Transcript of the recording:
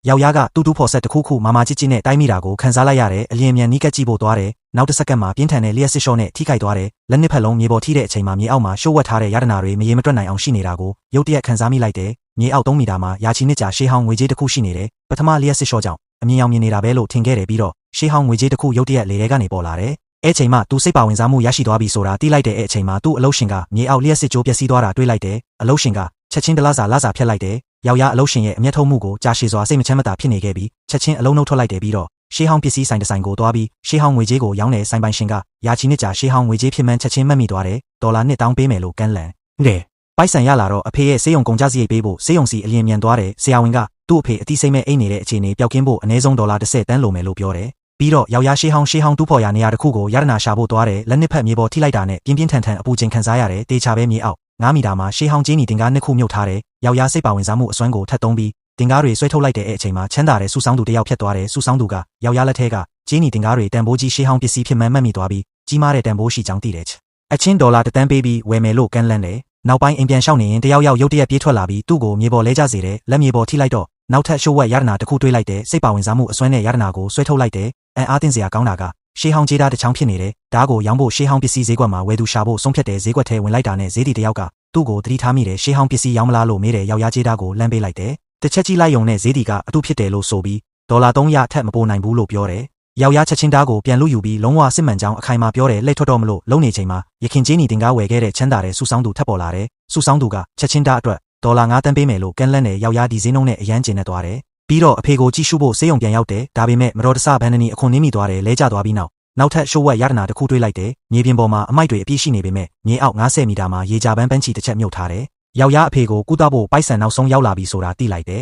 ယောက်ျားကတူတူဖော်ဆက်တစ်ခုခုမာမာချစ်ချစ်နဲ့တိုက်မိတာကိုခံစားလိုက်ရတယ်အလျင်မြန်နီးကပ်ကြည့်ဖို့သွားတယ်နောက်တစ်စက္ကန့်မှာပြင်းထန်တဲ့လျှက်စစ်ရှော့နဲ့ထိခိုက်သွားတယ်လက်နှစ်ဖက်လုံးမြေပေါ်ထိတဲ့အချိန်မှာမြေအောက်မှာရှို့ဝက်ထားတဲ့ရတနာတွေမရေမတွက်နိုင်အောင်ရှိနေတာကိုရုတ်တရက်ခံစားမိလိုက်တယ်မြေအောက်3 မီတာမှာရာချီနှစ်ကြာရှေးဟောင်းငွေကြေးတစ်ခုရှိနေတယ်ပထမလျှက်စစ်ရှော့ကြောင့်အမြင်အောင်မြင်နေတာပဲလို့ထင်ခဲ့တယ်ပြီးတော့ရှေးဟောင်းငွေကြေးတစ်ခုရုတ်တရက်လေထဲကနေပေါ်လာတယ်အဲ့ချိန်မှာသူစိတ်ပါဝင်စားမှုရရှိသွားပြီဆိုတာသိလိုက်တဲ့အချိန်မှာသူ့အလုရှင်ကမြေအောက်လျှက်စစ်ကြိုးပျက်စီးသွားတာတွေ့လိုက်တယ်အလုရှင်ကချက်ချင်းတလားစာဖြတ်လိုက်တယ်ယောက်ျားအလုရှင်ရဲ့အမျက်ထုတ်မှုကိုကြာရှည်စွာစိတ်မချမ်းမသာဖြစ်နေခဲ့ပြီးချက်ချင်းအလုံးနှုတ်ထွက်လိုက်တယ်ပြီးတော့ရှေးဟောင်းပစ္စည်းဆိုင်တစ်ဆိုင်ကိုသွားပြီးရှေးဟောင်းငွေကြေးကိုရောင်းတဲ့ဆိုင်ပိုင်ရှင်ကရာချီနှစ်ကြာရှေးဟောင်းငွေကြေးဖြစ်မှန်းချက်ချင်းမှတ်မိသွားတယ်ဒေါ်လာ1000ပေးမယ်လို့ကမ်းလှမ်းတယ်ပိုက်ဆံရလာတော့အဖေရဲ့ဆေးရုံကုန်ကြစရိတ်ပေးဖို့ဆေးရုံစီအလျင်မြန်သွားတယ်ဆရာဝန်ကသူ့အဖေအတိစိမ့်မဲ့အိတ်နေတဲ့အခြေအနေပျောက်ကင်းဖို့အနည်းဆုံးဒေါ်လာ10 သန်းလိုမယ်လို့ပြောတယ်ပြီးတော့ယောက်ျားရှေးဟောင်းတူးဖော်ရာနေရာတစ်ခုကိုရတနာရှာဖို့သွားတယ်လက်နှစ်ဖက်မြေပေါ်ထိလိုက်တာနဲ့ပြင်းပြင်းထန်ထန်အပူချိန်ခံစားရတယ်တေချာပဲမြေအောက်9 မီတာမှာရှေးဟောင်းကျင်းနီတင်ကားနှစ်ခုမြုပ်ထားတယ်ယောက်ျားစိတ်ပါဝင်စားမှုအစွမ်းကိုထပ်သုံးပြီးတင်ကားတွေဆွဲထုတ်လိုက်တဲ့အချိန်မှာချမ်းသာတဲ့စူဆောင်းသူတယောက်ဖြစ်သွားတယ်စူဆောင်းသူကယောက်ျားလက်ထဲကကျင်းနီတင်ကားတွေတန်ဖိုးကြီးရှေးဟောင်းပစ္စည်းဖြစ်မှန်းမှတ်မိသွားပြီးကြီးမားတဲ့တန်ဖိုးရှိကြောင်းသိတယ်အချင်းဒေါ်လာ10 သန်းပေးပြီးဝယ်မယ်လို့ကမ်းလှမ်းတယ်နောက်ပိုင်းအိမ်ပြန်လျှောက်နေရင်တယောက်ရုတ်တရက်ပြေးထွက်လာပြီးသူ့ကိုမြေပေါ်လဲကျစေတယ်လက်မြေပေါ်ထိလိုက်တော့နောက်ထပ်ရှိုးဝက်ရတနာတစ်ခုတွေးလိုက်တယ်စိတ်ပါဝင်စားမှုအစွမ်းနဲ့ရတနာကိုဆွဲထုတ်လိုက်တယ်အားတင်စရာကောင်းတာကရှေးဟောင်းကြေးသားတစ်ချောင်းဖြစ်နေတယ်ဓာတ်ကိုရောင်းဖို့ရှေးဟောင်းပစ္စည်းဈေးကွက်မှာဝယ်သူရှာဖို့ဆုံးဖြတ်တဲ့ဈေးကွက်ထဲဝင်လိုက်တာနဲ့ဈေးတီတယောက်ကသူ့ကိုသတိထားမိတယ်ရှေးဟောင်းပစ္စည်းရောင်းမလားလို့မေးတယ်ယောက်ျားကြေးသားကိုလှမ်းပေးလိုက်တယ်တစ်ချက်ကြီးလိုက်ယုံနဲ့ဈေးတီကအတူဖြစ်တယ်လို့ဆိုပြီးဒေါ်လာ300အထက်မပိုနိုင်ဘူးလို့ပြောတယ်ယောက်ျားချက်ချင်းဓာတ်ကိုပြန်လူယူပြီးလုံးဝစစ်မှန်ကြောင်းအခိုင်အမာပြောတယ်လက်ထွက်တော့မလို့လုံနေချိန်မှာရခင်ကျင်းနီတင်ကားဝယ်ခဲ့တဲ့ချမ်းသာတဲ့စူဆောင်းသူထပ်ပေါ်လာတယ်စူဆောင်းသူကချက်ချင်းဓာတ်အတွက်ဒေါ်လာ9 သန်းပေးမယ်လို့ကမ်းလှမ်းတယ်ယောက်ျားဒီဈေးနှုန်းနဲ့အရန်ကျင်နေသွားတယ်ပြီးတော့အဖေကိုကြည့်ရှုဖို့ဆေးရုံပြန်ရောက်တယ်ဒါပေမဲ့မတော်တဆဘန်နနီအခွန်နင်းမိသွားတယ်လဲကျသွားပြီးနောက်ထပ်ရှိုးဝက်ရတနာတစ်ခုတွေးလိုက်တယ်မြေပြင်ပေါ်မှာအမိုက်တွေအပြည့်ရှိနေပေမဲ့မြေအောက်90 မီတာမှာရေကြပန်းပန်းချီတစ်ချက်မြုပ်ထားတယ်ယောက်ျားအဖေကိုကုသဖို့ပိုက်ဆံနောက်ဆုံးရောက်လာပြီဆိုတာသိလိုက်တယ်